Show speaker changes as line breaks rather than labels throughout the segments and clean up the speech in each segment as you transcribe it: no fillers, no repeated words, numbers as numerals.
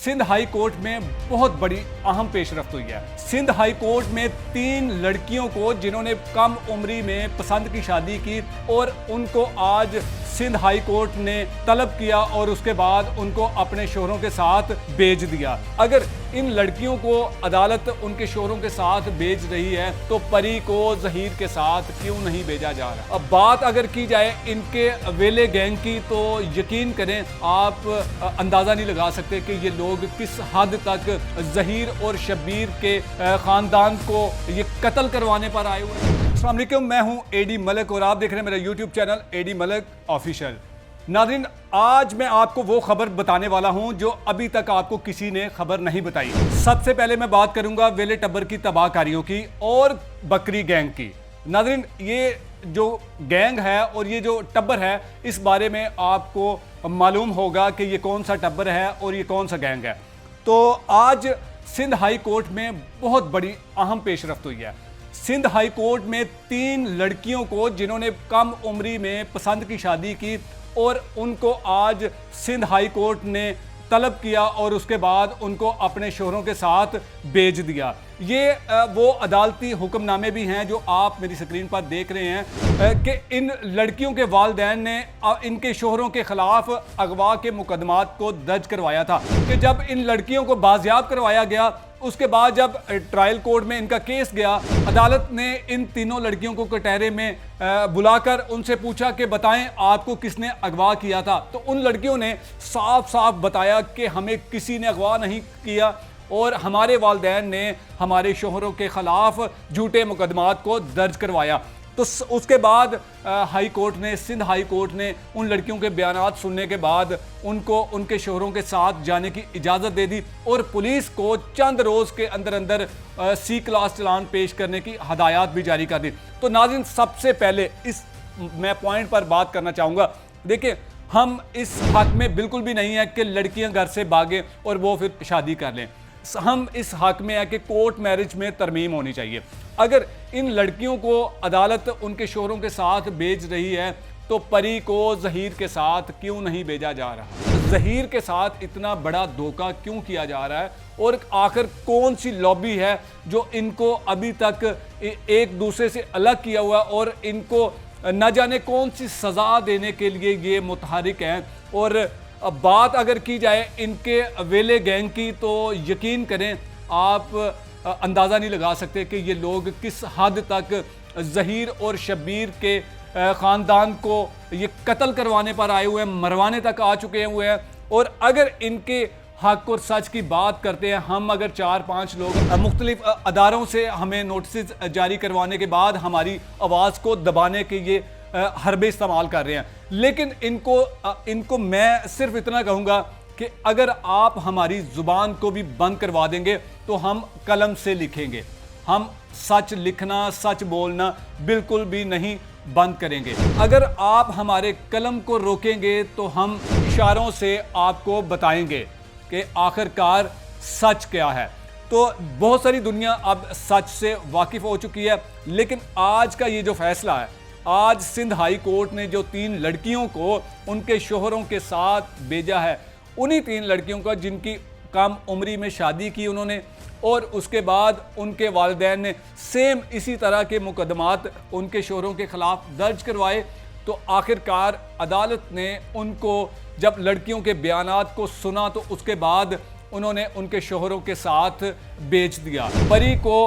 Sindh high court में बहुत बड़ी अहम पेशरफ्त हुई है। सिंध हाई कोर्ट में 3 लड़कियों को जिन्होंने कम उम्री में पसंद की शादी की और उनको आज सिंध हाई कोर्ट ने तलब किया और उसके बाद उनको अपने शोहरों के साथ भेज दिया। अगर इन लड़कियों को अदालत उनके शोहरों के साथ भेज रही है तो परी को जहीर के साथ क्यों नहीं भेजा जा रहा। अब बात अगर की जाए इनके वेले गैंग की तो यकीन करें आप अंदाजा नहीं लगा सकते कि ये लोग किस हद तक जहीर और शब्बीर के खानदान को ये कत्ल करवाने पर आए हुए हैं। अस्सलाम वालेकुम, मैं हूं एडी मलिक और आप देख रहे हैं मेरा YouTube channel AD Malik official. नाज़रीन, आज मैं आपको वो खबर बताने वाला हूं जो अभी तक आपको किसी ने खबर नहीं बताई। सबसे पहले मैं बात करूंगा वेले टब्बर की तबाहकारियों की और बकरी गैंग की। नाज़रीन, ये जो गैंग है और ये जो टब्बर है, इस बारे में आपको मालूम होगा कि ये कौन सा टब्बर है और ये कौन सा गैंग है। तो आज सिंध हाई कोर्ट में बहुत बड़ी अहम पेशरफ्त हुई है। सिंध हाई कोर्ट में 3 लड़कियों को जिन्होंने कम उम्री में पसंद की शादी की और उनको आज सिंध हाई कोर्ट ने तलब किया और उसके बाद उनको अपने शोहरों के साथ भेज दिया। ये वो अदालती हुक्मनामे भी हैं जो आप मेरी स्क्रीन पर देख रहे हैं कि इन लड़कियों के वालिदैन ने इनके शोहरों के खिलाफ अगवा के मुकदमात को दर्ज करवाया था कि जब इन लड़कियों को बाजियाब करवाया गया उसके बाद जब ट्रायल कोर्ट में इनका केस गया, अदालत ने इन तीनों लड़कियों को कटहरे में बुलाकर उनसे पूछा कि बताएं आपको किसने अगवा किया था। तो उन लड़कियों ने साफ साफ बताया कि हमें किसी ने अगवा नहीं किया और हमारे वालिदैन ने हमारे शोहरों के खिलाफ झूठे मुकदमात को दर्ज करवाया। तो उसके बाद हाई कोर्ट ने, सिंध हाई कोर्ट ने उन लड़कियों के बयानात सुनने के बाद उनको उनके शोहरों के साथ जाने की इजाज़त दे दी और पुलिस को चंद रोज़ के अंदर अंदर सी क्लास चालान पेश करने की हदायत भी जारी कर दी। तो नाज़रीन, सबसे पहले इस मैं पॉइंट पर बात करना चाहूँगा। देखिए, हम इस हक में बिल्कुल भी नहीं है कि लड़कियाँ घर से भागें और वो फिर शादी कर लें। हम इस हक में है कि कोर्ट मैरिज में तरमीम होनी चाहिए। अगर इन लड़कियों को अदालत उनके शोहरों के साथ भेज रही है तो परी को जहीर के साथ क्यों नहीं भेजा जा रहा। जहीर के साथ इतना बड़ा धोखा क्यों किया जा रहा है और आखिर कौन सी लॉबी है जो इनको अभी तक एक दूसरे से अलग किया हुआ और इनको न जाने कौन सी सज़ा देने के लिए ये मुतहरिक हैं। और अब बात अगर की जाए इनके वेले गैंग की तो यकीन करें आप अंदाज़ा नहीं लगा सकते कि ये लोग किस हद तक जहीर और शब्बीर के ख़ानदान को ये कत्ल करवाने पर आए हुए हैं, मरवाने तक आ चुके हुए हैं। और अगर इनके हक और सच की बात करते हैं, हम अगर 4-5 लोग मुख्तलिफ अदारों से हमें नोटिस जारी करवाने के बाद हमारी आवाज़ को दबाने के ये हरबे इस्तेमाल कर रहे हैं, लेकिन इनको मैं सिर्फ इतना कहूँगा कि अगर आप हमारी ज़ुबान को भी बंद करवा देंगे तो हम कलम से लिखेंगे। हम सच लिखना, सच बोलना बिल्कुल भी नहीं बंद करेंगे। अगर आप हमारे कलम को रोकेंगे तो हम इशारों से आपको बताएंगे कि आखिरकार सच क्या है। तो बहुत सारी दुनिया अब सच से वाकिफ़ हो चुकी है, लेकिन आज का ये जो फैसला है, आज सिंध हाई कोर्ट ने जो 3 लड़कियों को उनके शोहरों के साथ भेजा है, उन्हीं 3 लड़कियों का जिनकी कम उम्री में शादी की उन्होंने और उसके बाद उनके वालिदैन ने सेम इसी तरह के मुकदमात उनके शोहरों के खिलाफ दर्ज करवाए। तो आखिरकार अदालत ने उनको जब लड़कियों के बयानात को सुना तो उसके बाद उन्होंने उनके शोहरों के साथ भेज दिया। परी को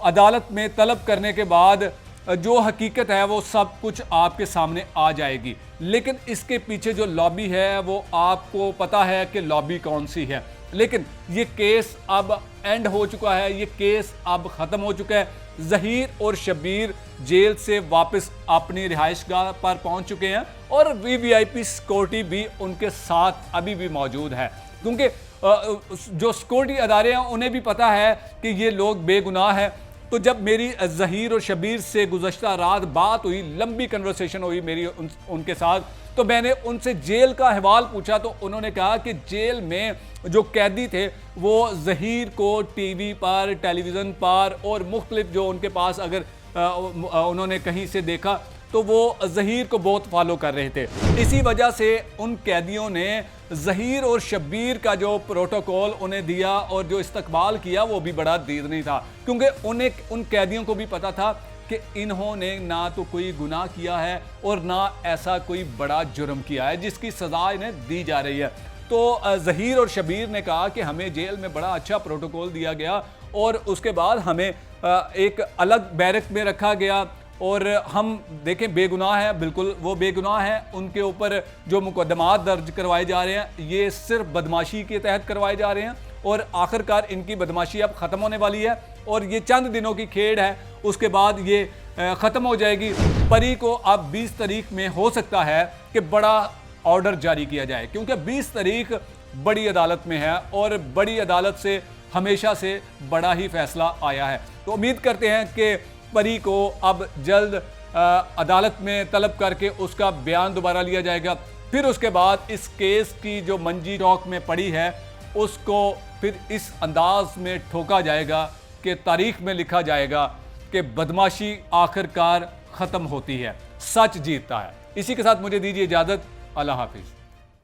अदालत में तलब करने के बाद जो हकीकत है वो सब कुछ आपके सामने आ जाएगी, लेकिन इसके पीछे जो लॉबी है वो आपको पता है कि लॉबी कौन सी है। लेकिन ये केस अब एंड हो चुका है, ये केस अब ख़त्म हो चुका है। जहीर और शब्बीर जेल से वापस अपनी रिहाइशगाह पर पहुंच चुके हैं और वीवीआईपी सिक्योरिटी भी उनके साथ अभी भी मौजूद है, क्योंकि जो सिक्योरिटी अदारे हैं उन्हें भी पता है कि ये लोग बेगुनाह हैं। तो जब मेरी जहीर और शब्बीर से गुज़श्ता रात बात हुई, लंबी कन्वर्सेशन हुई मेरी उनके साथ, तो मैंने उनसे जेल का अहवाल पूछा तो उन्होंने कहा कि जेल में जो कैदी थे वो जहीर को टीवी पर, टेलीविज़न पर और मुख्तलिफ जो उनके पास अगर उन्होंने कहीं से देखा तो वो ज़हीर को बहुत फॉलो कर रहे थे। इसी वजह से उन कैदियों ने ज़हीर और शब्बीर का जो प्रोटोकॉल उन्हें दिया और जो इस्तकबाल किया वो भी बड़ा दीदनी था, क्योंकि उन्हें उन कैदियों को भी पता था कि इन्होंने ना तो कोई गुनाह किया है और ना ऐसा कोई बड़ा जुर्म किया है जिसकी सज़ा इन्हें दी जा रही है। तो ज़हीर और शब्बीर ने कहा कि हमें जेल में बड़ा अच्छा प्रोटोकॉल दिया गया और उसके बाद हमें एक अलग बैरक में रखा गया और हम देखें बेगुनाह है, बिल्कुल वो बेगुनाह है। उनके ऊपर जो मुकदमात दर्ज करवाए जा रहे हैं ये सिर्फ बदमाशी के तहत करवाए जा रहे हैं और आखिरकार इनकी बदमाशी अब ख़त्म होने वाली है और ये चंद दिनों की खेड़ है, उसके बाद ये ख़त्म हो जाएगी। परी को अब 20 तारीख में हो सकता है कि बड़ा ऑर्डर जारी किया जाए, क्योंकि 20 तारीख बड़ी अदालत में है और बड़ी अदालत से हमेशा से बड़ा ही फैसला आया है। तो उम्मीद करते हैं कि परी को अब जल्द अदालत में तलब करके उसका बयान दोबारा लिया जाएगा। फिर उसके बाद इस केस की जो मंजी टॉक में पड़ी है उसको फिर इस अंदाज में ठोका जाएगा कि तारीख में लिखा जाएगा कि बदमाशी आखिरकार ख़त्म होती है, सच जीतता है। इसी के साथ मुझे दीजिए इजाज़त। अल्लाह हाफिज़।